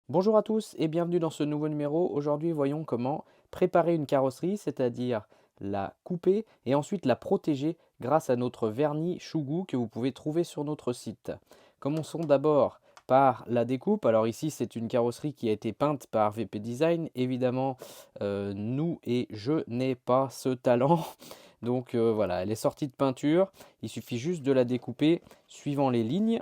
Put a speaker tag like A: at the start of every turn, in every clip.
A: Bonjour à tous et bienvenue dans ce nouveau numéro. Aujourd'hui, voyons comment préparer une carrosserie, c'est-à-dire la couper et ensuite la protéger grâce à notre vernis Chougou que vous pouvez trouver sur notre site. Commençons d'abord par la découpe. Alors ici, c'est une carrosserie qui a été peinte par VP Design. Évidemment, nous et je n'ai pas ce talent. Donc voilà, elle est sortie de peinture. Il suffit juste de la découper suivant les lignes.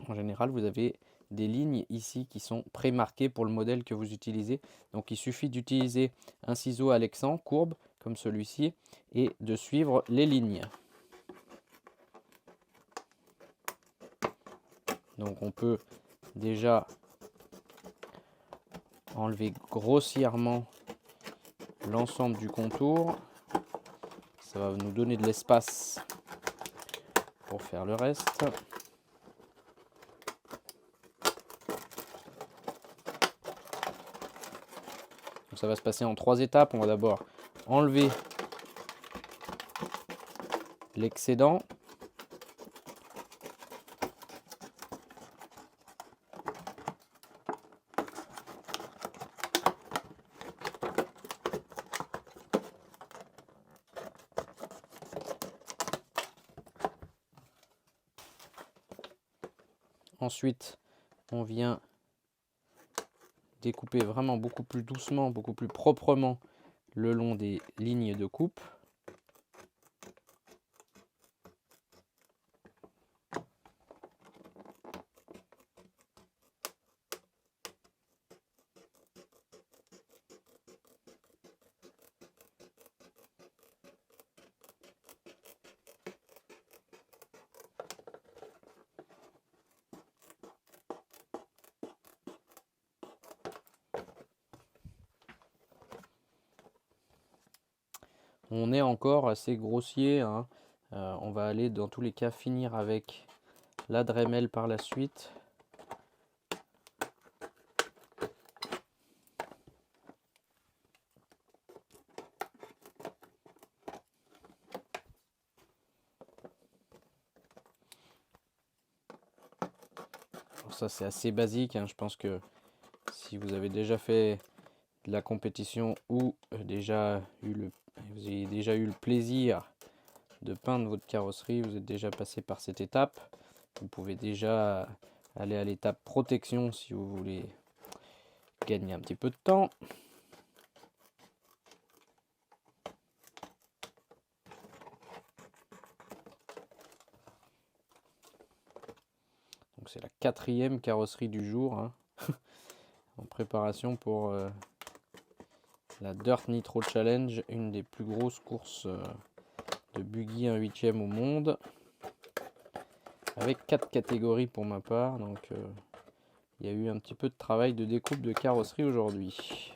A: En général, vous avez des lignes ici qui sont pré-marquées pour le modèle que vous utilisez. Donc il suffit d'utiliser un ciseau Alexan courbe comme celui-ci et de suivre les lignes. Donc on peut déjà enlever grossièrement l'ensemble du contour. Ça va nous donner de l'espace pour faire le reste. Donc ça va se passer en 3 étapes. On va d'abord enlever l'excédent. Ensuite, on vient découper vraiment beaucoup plus doucement, beaucoup plus proprement le long des lignes de coupe. On est encore assez grossier, hein. On va aller dans tous les cas finir avec la Dremel par la suite. Alors ça c'est assez basique, hein. Je pense que si vous avez déjà fait de la compétition ou vous avez déjà eu le plaisir de peindre votre carrosserie, vous êtes déjà passé par cette étape. Vous pouvez déjà aller à l'étape protection si vous voulez gagner un petit peu de temps. Donc c'est la 4e carrosserie du jour, hein, en préparation pour la Dirt Nitro Challenge, une des plus grosses courses de buggy 1/8 au monde, avec 4 catégories pour ma part. Donc il y a eu un petit peu de travail de découpe de carrosserie aujourd'hui.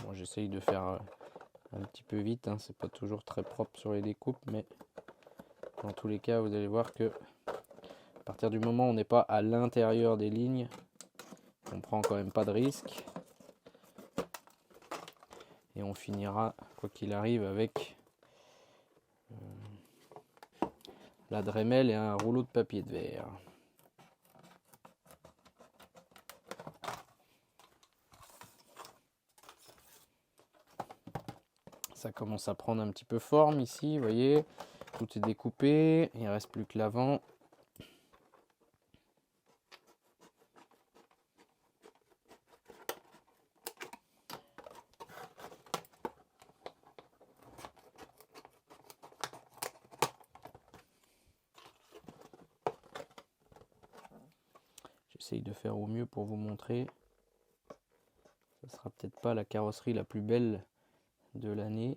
A: Bon, j'essaye de faire un petit peu vite, hein, c'est pas toujours très propre sur les découpes, mais dans tous les cas, vous allez voir que à partir du moment où on n'est pas à l'intérieur des lignes, on prend quand même pas de risque. Et on finira, quoi qu'il arrive, avec la Dremel et un rouleau de papier de verre. Ça commence à prendre un petit peu forme ici, vous voyez, tout est découpé, il ne reste plus que l'avant. J'essaye de faire au mieux pour vous montrer. Ça sera peut-être pas la carrosserie la plus belle de l'année.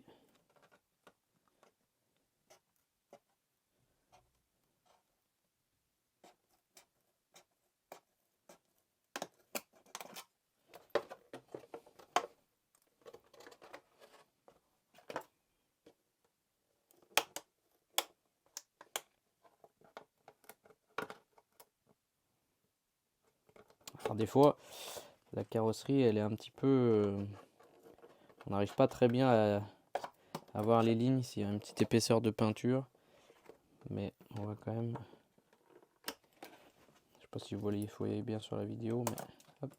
A: Alors des fois, la carrosserie, elle est un petit peu... on n'arrive pas très bien à voir les lignes s'il y a une petite épaisseur de peinture. Mais on va quand même... Je sais pas si vous voyez bien sur la vidéo, mais hop.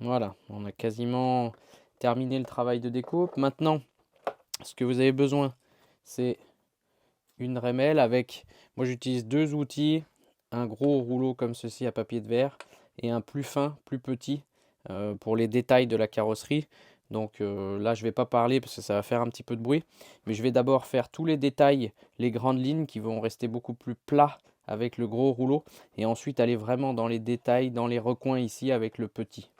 A: Voilà, on a quasiment terminé le travail de découpe. Maintenant, ce que vous avez besoin, c'est une rémelle avec, moi j'utilise deux outils, un gros rouleau comme ceci à papier de verre et un plus fin, plus petit pour les détails de la carrosserie. Donc là je ne vais pas parler parce que ça va faire un petit peu de bruit, mais je vais d'abord faire tous les détails, les grandes lignes qui vont rester beaucoup plus plats avec le gros rouleau et ensuite aller vraiment dans les détails, dans les recoins ici avec le petit.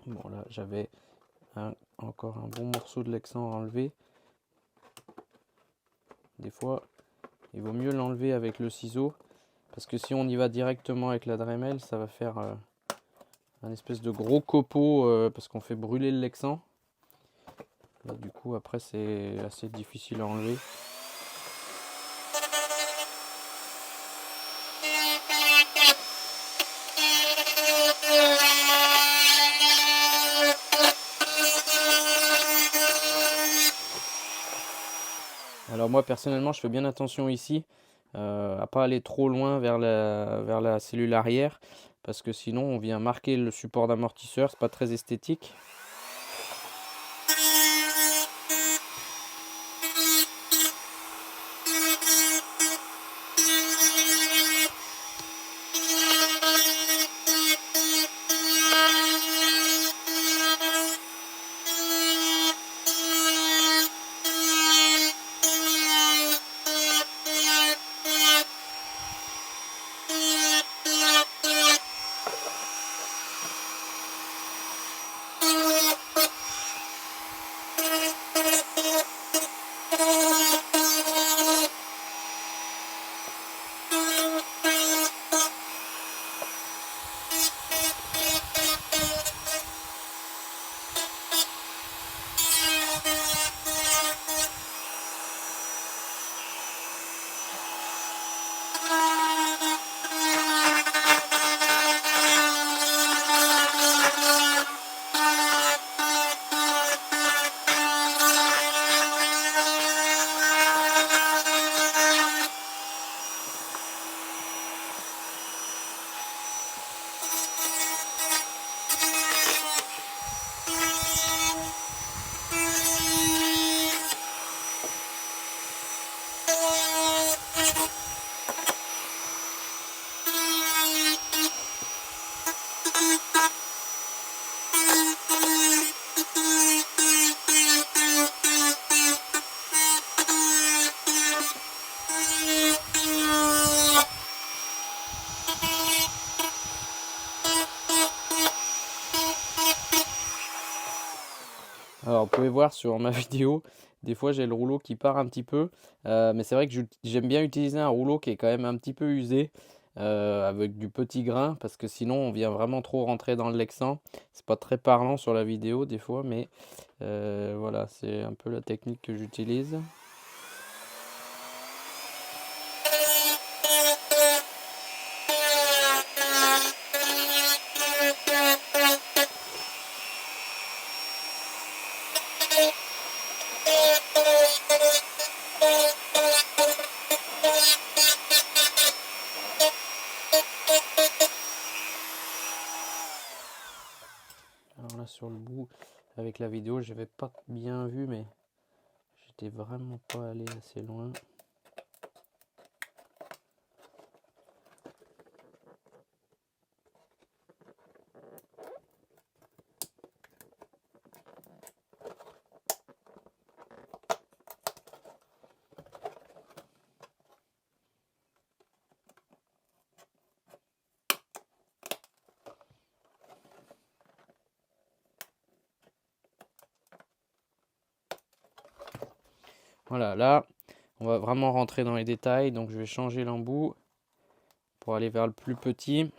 A: Bon là j'avais encore un bon morceau de Lexan à enlever. Des fois il vaut mieux l'enlever avec le ciseau parce que si on y va directement avec la Dremel ça va faire un espèce de gros copeau parce qu'on fait brûler le Lexan. Là, du coup après c'est assez difficile à enlever. Alors moi personnellement je fais bien attention ici à pas aller trop loin vers la cellule arrière parce que sinon on vient marquer le support d'amortisseur, c'est pas très esthétique. Alors, vous pouvez voir sur ma vidéo, des fois j'ai le rouleau qui part un petit peu, mais c'est vrai que j'aime bien utiliser un rouleau qui est quand même un petit peu usé, avec du petit grain, parce que sinon on vient vraiment trop rentrer dans le Lexan. C'est pas très parlant sur la vidéo des fois, mais voilà, c'est un peu la technique que j'utilise. sur le bout avec la vidéo, j'avais pas bien vu, mais j'étais vraiment pas allé assez loin. Voilà, là, on va vraiment rentrer dans les détails. Donc, je vais changer l'embout pour aller vers le plus petit.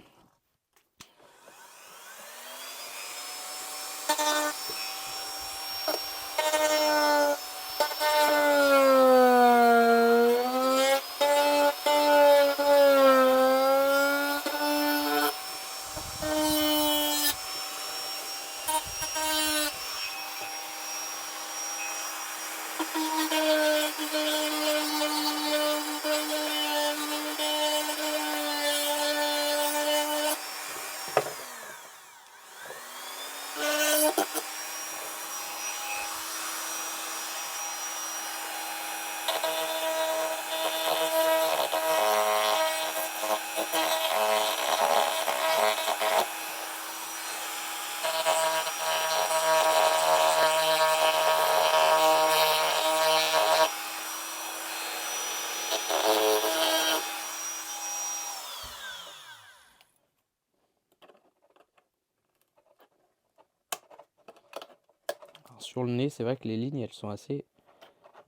A: Sur le nez, c'est vrai que les lignes, elles sont assez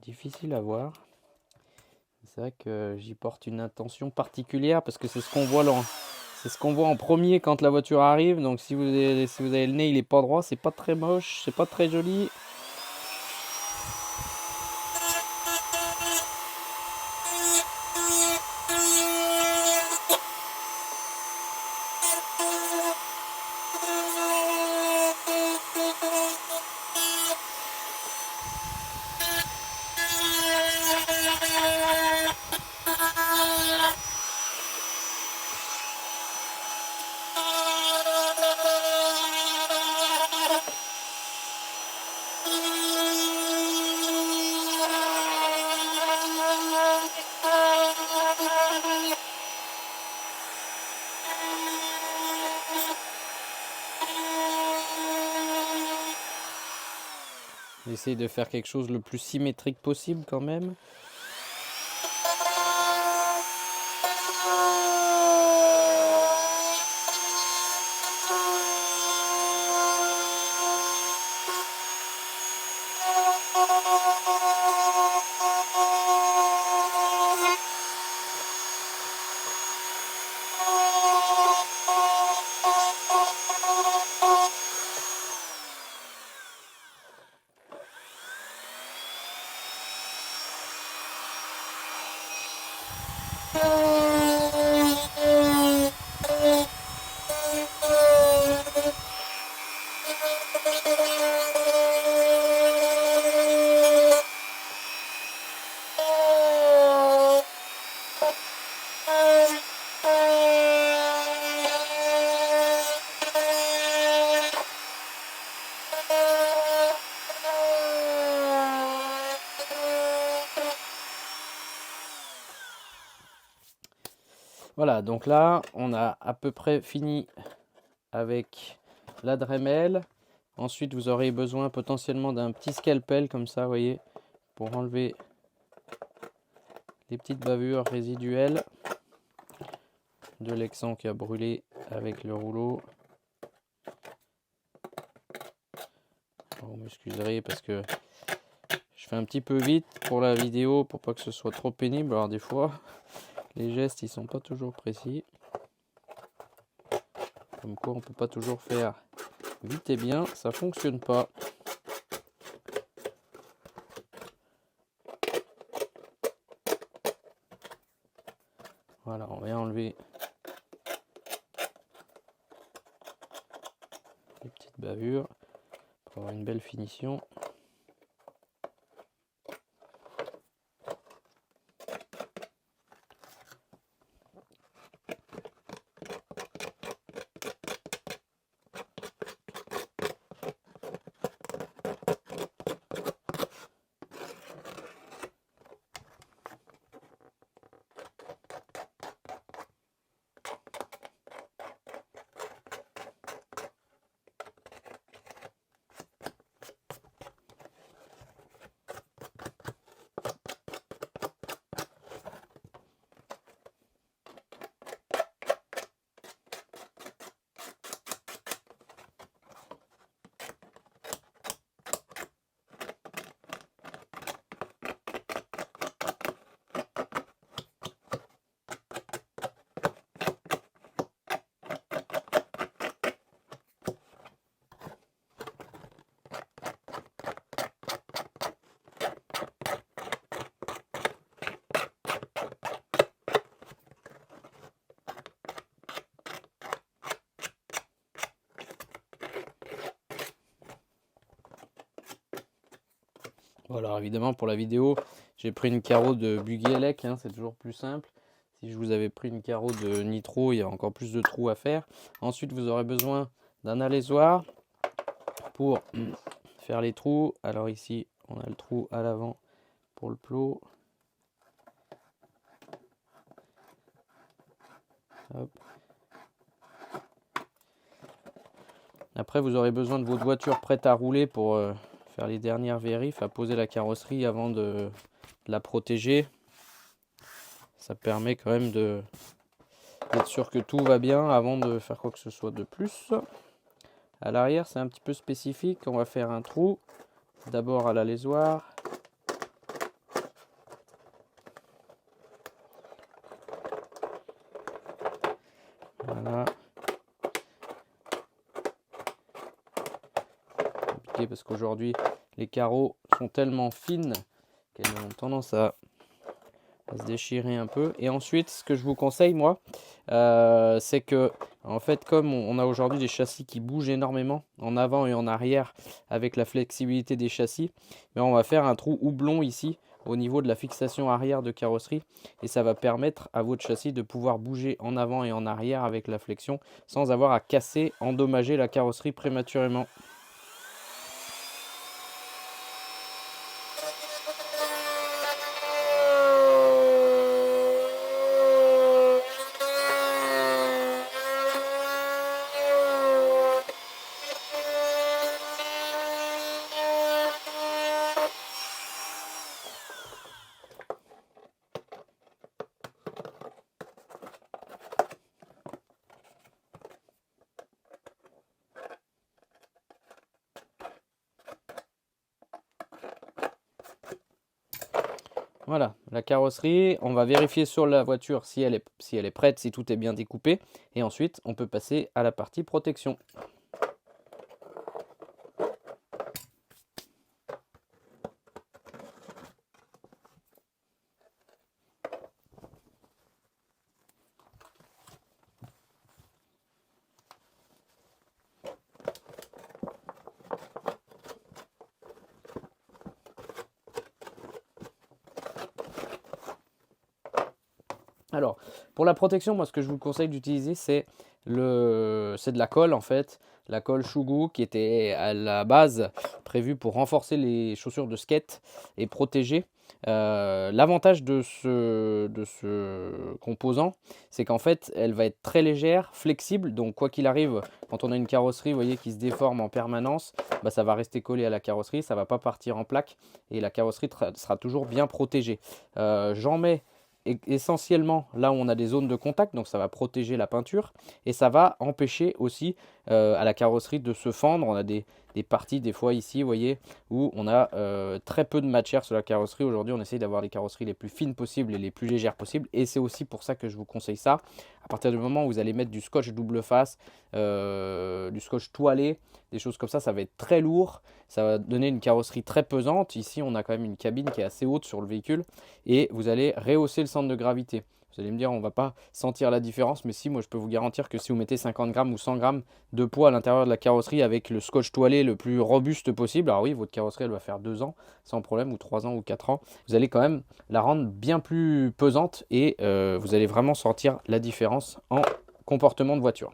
A: difficiles à voir. C'est vrai que j'y porte une attention particulière parce que c'est ce qu'on voit c'est ce qu'on voit en premier quand la voiture arrive. Donc si si vous avez le nez, il est pas droit, c'est pas très moche, c'est pas très joli. J'essaie de faire quelque chose le plus symétrique possible quand même. Voilà, donc là, on a à peu près fini avec la Dremel. Ensuite, vous aurez besoin potentiellement d'un petit scalpel comme ça, vous voyez, pour enlever les petites bavures résiduelles de l'excent qui a brûlé avec le rouleau. Vous m'excuserez parce que je fais un petit peu vite pour la vidéo pour pas que ce soit trop pénible. Alors des fois, les gestes ils sont pas toujours précis. Comme quoi on peut pas toujours faire vite et bien, ça fonctionne pas. Voilà, on va enlever les petites bavures pour avoir une belle finition. Bon, alors évidemment pour la vidéo, j'ai pris une carreau de Buggy Elec, hein, c'est toujours plus simple. Si je vous avais pris une carreau de Nitro, il y a encore plus de trous à faire. Ensuite, vous aurez besoin d'un allésoir pour faire les trous. Alors ici, on a le trou à l'avant pour le plot. Hop. Après, vous aurez besoin de votre voiture prête à rouler pour faire les dernières vérifs, à poser la carrosserie avant de la protéger. Ça permet quand même d'être sûr que tout va bien avant de faire quoi que ce soit de plus. À l'arrière, c'est un petit peu spécifique. On va faire un trou d'abord à l'allésoir. Voilà. Compliqué parce qu'aujourd'hui, les carreaux sont tellement fines qu'elles ont tendance à se déchirer un peu. Et ensuite, ce que je vous conseille, moi, c'est que, en fait, comme on a aujourd'hui des châssis qui bougent énormément en avant et en arrière avec la flexibilité des châssis, mais on va faire un trou houblon ici au niveau de la fixation arrière de carrosserie et ça va permettre à votre châssis de pouvoir bouger en avant et en arrière avec la flexion sans avoir à casser, endommager la carrosserie prématurément. Voilà, la carrosserie, on va vérifier sur la voiture si elle est prête, si tout est bien découpé. Et ensuite, on peut passer à la partie protection. Alors, pour la protection, moi, ce que je vous conseille d'utiliser, c'est de la colle, en fait. La colle Shugu qui était à la base prévue pour renforcer les chaussures de skate et protéger. L'avantage de ce composant, c'est qu'en fait, elle va être très légère, flexible. Donc, quoi qu'il arrive, quand on a une carrosserie, vous voyez, qui se déforme en permanence, bah, ça va rester collé à la carrosserie, ça ne va pas partir en plaque et la carrosserie sera toujours bien protégée. J'en mets essentiellement là où on a des zones de contact, donc ça va protéger la peinture et ça va empêcher aussi à la carrosserie de se fendre. On a des parties des fois ici, vous voyez, où on a très peu de matière sur la carrosserie. Aujourd'hui, on essaye d'avoir les carrosseries les plus fines possibles et les plus légères possibles et c'est aussi pour ça que je vous conseille ça. À partir du moment où vous allez mettre du scotch double face, du scotch toilé, des choses comme ça va être très lourd, ça va donner une carrosserie très pesante. Ici, on a quand même une cabine qui est assez haute sur le véhicule et vous allez rehausser le centre de gravité. Vous allez me dire, on ne va pas sentir la différence, mais si, moi je peux vous garantir que si vous mettez 50 grammes ou 100 grammes de poids à l'intérieur de la carrosserie avec le scotch toilé le plus robuste possible, alors oui, votre carrosserie elle va faire 2 ans sans problème, ou 3 ans ou 4 ans, vous allez quand même la rendre bien plus pesante et vous allez vraiment sentir la différence en comportement de voiture.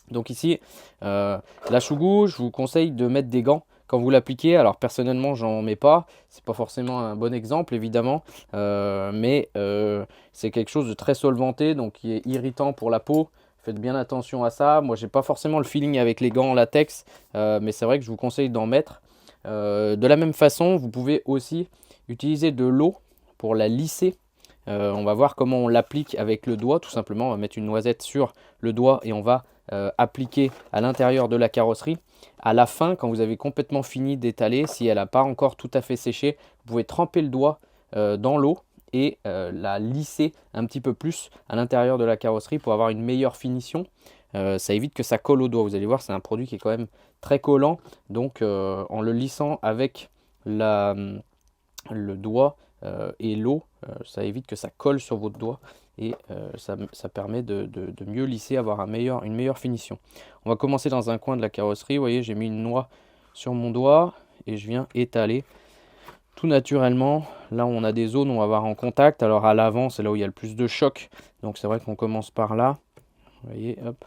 A: Donc ici, la Shugu, je vous conseille de mettre des gants quand vous l'appliquez. Alors personnellement, j'en mets pas. C'est pas forcément un bon exemple, évidemment, mais c'est quelque chose de très solventé, donc qui est irritant pour la peau. Faites bien attention à ça. Moi, j'ai pas forcément le feeling avec les gants en latex, mais c'est vrai que je vous conseille d'en mettre. De la même façon, vous pouvez aussi utiliser de l'eau pour la lisser. On va voir comment on l'applique avec le doigt. Tout simplement, on va mettre une noisette sur le doigt et on va appliquer à l'intérieur de la carrosserie. À la fin, quand vous avez complètement fini d'étaler, si elle n'a pas encore tout à fait séché, vous pouvez tremper le doigt dans l'eau et la lisser un petit peu plus à l'intérieur de la carrosserie pour avoir une meilleure finition. Ça évite que ça colle au doigt. Vous allez voir, c'est un produit qui est quand même très collant. Donc en le lissant avec le doigt et l'eau, ça évite que ça colle sur votre doigt et ça permet de mieux lisser, avoir une meilleure finition. On va commencer dans un coin de la carrosserie. Vous voyez, j'ai mis une noix sur mon doigt et je viens étaler tout naturellement. Là, on a des zones où on va avoir en contact. Alors à l'avant, c'est là où il y a le plus de choc. Donc c'est vrai qu'on commence par là. Vous voyez, hop.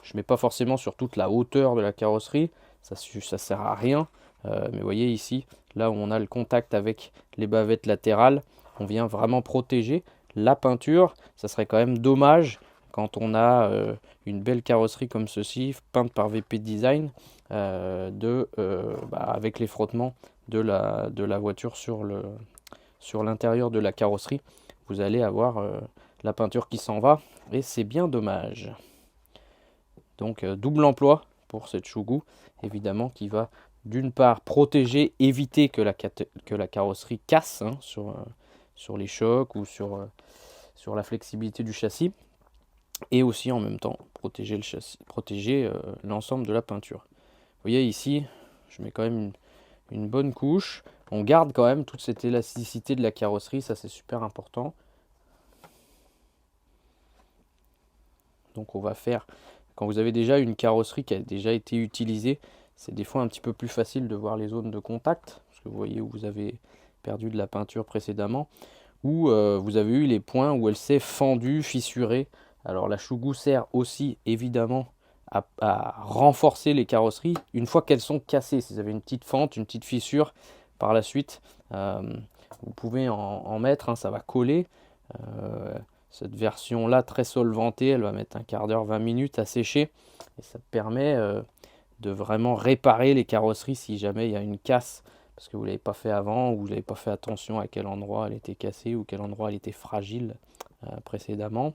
A: Je mets pas forcément sur toute la hauteur de la carrosserie. Ça sert à rien. Mais vous voyez ici, là où on a le contact avec les bavettes latérales, on vient vraiment protéger la peinture. Ça serait quand même dommage quand on a une belle carrosserie comme ceci, peinte par VP Design, avec les frottements de la voiture sur l'intérieur de la carrosserie, vous allez avoir la peinture qui s'en va et c'est bien dommage. Donc double emploi pour cette Shogu, évidemment, qui va d'une part protéger, éviter que la carrosserie casse hein, sur les chocs ou sur la flexibilité du châssis, et aussi en même temps protéger le châssis, protéger l'ensemble de la peinture. Vous voyez ici, je mets quand même une bonne couche. On garde quand même toute cette élasticité de la carrosserie, ça c'est super important. Donc on va faire, quand vous avez déjà une carrosserie qui a déjà été utilisée, c'est des fois un petit peu plus facile de voir les zones de contact, parce que vous voyez où vous avez perdu de la peinture précédemment, ou vous avez eu les points où elle s'est fendue, fissurée. Alors la Shogu sert aussi évidemment à renforcer les carrosseries une fois qu'elles sont cassées. Si vous avez une petite fente, une petite fissure, par la suite, vous pouvez en mettre, hein, ça va coller. Cette version-là, très solvantée, elle va mettre un quart d'heure, 20 minutes à sécher. Et ça permet de vraiment réparer les carrosseries si jamais il y a une casse, parce que vous ne l'avez pas fait avant, ou vous n'avez pas fait attention à quel endroit elle était cassée, ou quel endroit elle était fragile précédemment.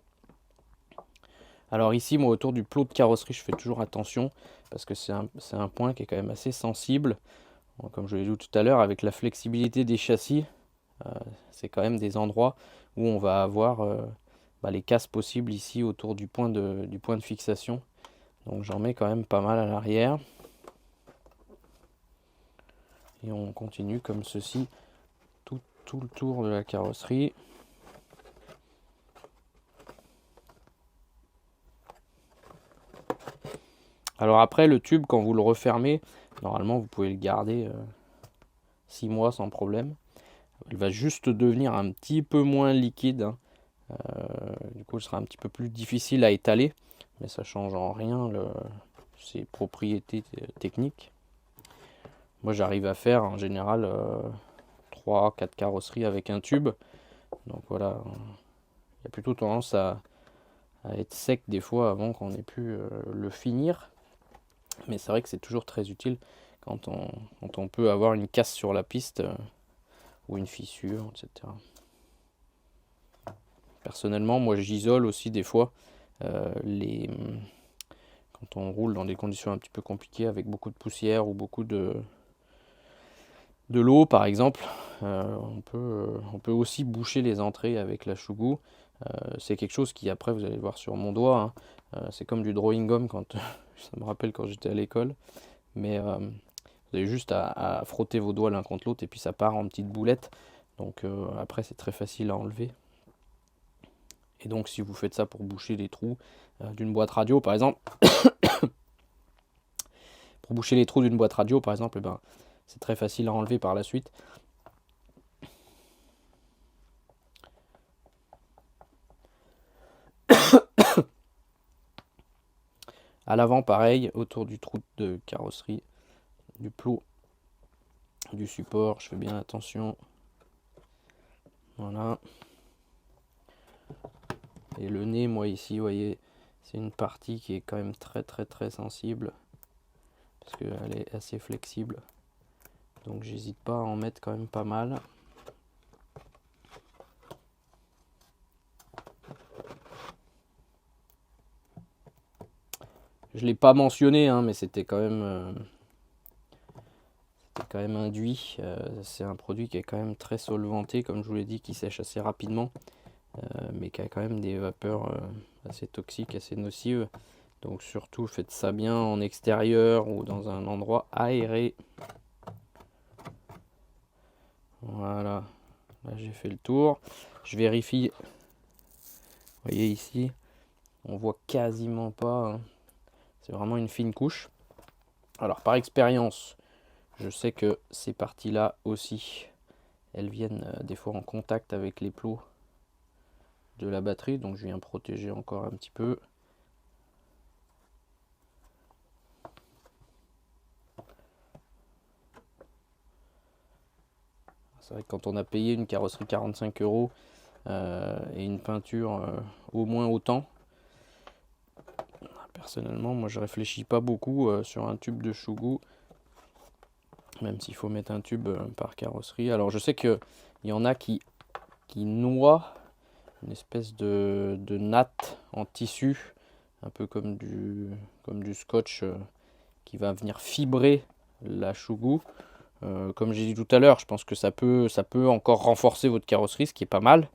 A: Alors ici, moi, autour du plot de carrosserie, je fais toujours attention, parce que c'est un point qui est quand même assez sensible. Bon, comme je l'ai dit tout à l'heure, avec la flexibilité des châssis, c'est quand même des endroits où on va avoir les casses possibles ici autour du point de fixation. Donc j'en mets quand même pas mal à l'arrière. Et on continue comme ceci tout le tour de la carrosserie. Alors après, le tube, quand vous le refermez, normalement vous pouvez le garder 6 mois sans problème. Il va juste devenir un petit peu moins liquide, hein. Du coup, ce sera un petit peu plus difficile à étaler, mais ça change en rien ses propriétés techniques. Moi, j'arrive à faire en général 3-4 carrosseries avec un tube. Donc voilà, il y a plutôt tendance à être sec des fois avant qu'on ait pu le finir. Mais c'est vrai que c'est toujours très utile quand on peut avoir une casse sur la piste ou une fissure, etc. Personnellement, moi j'isole aussi des fois quand on roule dans des conditions un petit peu compliquées avec beaucoup de poussière ou beaucoup de l'eau par exemple. On peut aussi boucher les entrées avec la Shogu. C'est quelque chose qui après vous allez voir sur mon doigt, hein. C'est comme du drawing gum quand ça me rappelle quand j'étais à l'école. Mais vous avez juste à frotter vos doigts l'un contre l'autre et puis ça part en petites boulettes. Donc après c'est très facile à enlever. Et donc si vous faites ça pour boucher les trous d'une boîte radio par exemple, pour boucher les trous d'une boîte radio par exemple, ben, c'est très facile à enlever par la suite. À l'avant pareil, autour du trou de carrosserie, du plot, du support, je fais bien attention. Voilà. Et le nez, moi ici, vous voyez, c'est une partie qui est quand même très sensible, parce qu'elle est assez flexible. Donc j'hésite pas à en mettre quand même pas mal. Je ne l'ai pas mentionné, hein, mais c'était quand même induit. C'est un produit qui est quand même très solvanté, comme je vous l'ai dit, qui sèche assez rapidement, mais qui a quand même des vapeurs assez toxiques, assez nocives. Donc surtout faites ça bien en extérieur ou dans un endroit aéré. Voilà, là j'ai fait le tour. Je vérifie. Vous voyez ici, on voit quasiment pas, hein. C'est vraiment une fine couche. Alors par expérience, Je sais que ces parties-là aussi, elles viennent des fois en contact avec les plots de la batterie, donc je viens protéger encore un petit peu. C'est vrai que quand on a payé une carrosserie 45 € et une peinture au moins autant, personnellement, moi je réfléchis pas beaucoup sur un tube de Shugu, même s'il faut mettre un tube par carrosserie. Alors je sais qu'il y en a qui noient une espèce de natte en tissu, un peu comme du scotch qui va venir fibrer la Shugu. Comme j'ai dit tout à l'heure, je pense que ça peut encore renforcer votre carrosserie, ce qui est pas mal.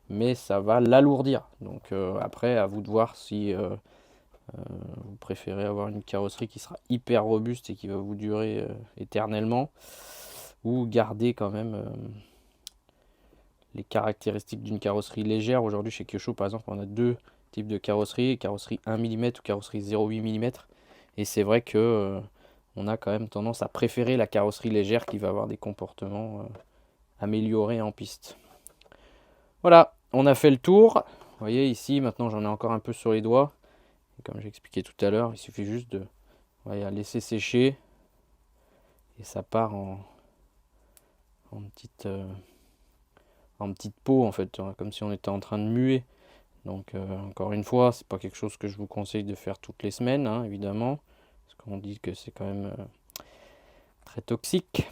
A: Mais ça va l'alourdir. Donc après, à vous de voir si vous préférez avoir une carrosserie qui sera hyper robuste et qui va vous durer éternellement, ou garder quand même les caractéristiques d'une carrosserie légère. Aujourd'hui chez Kyosho par exemple, on a deux types de carrosserie 1 mm ou carrosserie 0,8 mm. Et c'est vrai que on a quand même tendance à préférer la carrosserie légère qui va avoir des comportements améliorés en piste. Voilà, on a fait le tour. Vous voyez ici, maintenant j'en ai encore un peu sur les doigts. Et comme j'ai expliqué tout à l'heure, il suffit juste de laisser sécher. Et ça part en petite peau en fait, comme si on était en train de muer. Donc encore une fois, c'est pas quelque chose que je vous conseille de faire toutes les semaines, hein, évidemment. Parce qu'on dit que c'est quand même très toxique.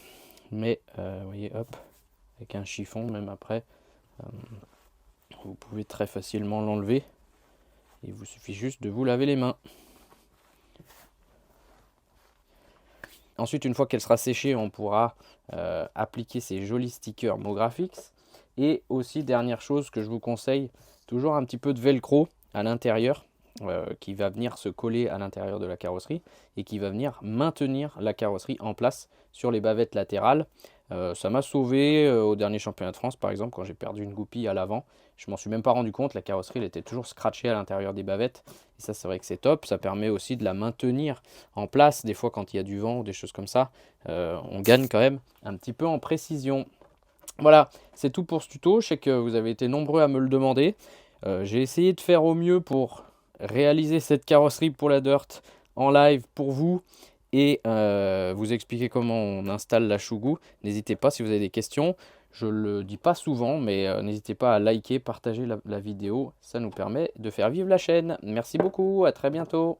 A: Mais vous voyez, hop, avec un chiffon, même après, vous pouvez très facilement l'enlever. Il vous suffit juste de vous laver les mains. Ensuite, une fois qu'elle sera séchée, on pourra appliquer ces jolis stickers Mographics. Et aussi, dernière chose que je vous conseille, toujours un petit peu de velcro à l'intérieur qui va venir se coller à l'intérieur de la carrosserie et qui va venir maintenir la carrosserie en place sur les bavettes latérales. Ça m'a sauvé au dernier championnat de France par exemple, quand j'ai perdu une goupille à l'avant. Je m'en suis même pas rendu compte, la carrosserie elle était toujours scratchée à l'intérieur des bavettes. Et ça c'est vrai que c'est top, ça permet aussi de la maintenir en place. Des fois quand il y a du vent ou des choses comme ça, on gagne quand même un petit peu en précision. Voilà, c'est tout pour ce tuto. Je sais que vous avez été nombreux à me le demander. J'ai essayé de faire au mieux pour réaliser cette carrosserie pour la Dirt en live pour vous et vous expliquer comment on installe la Shugu. N'hésitez pas si vous avez des questions. Je le dis pas souvent, mais n'hésitez pas à liker, partager la vidéo. Ça nous permet de faire vivre la chaîne. Merci beaucoup, à très bientôt.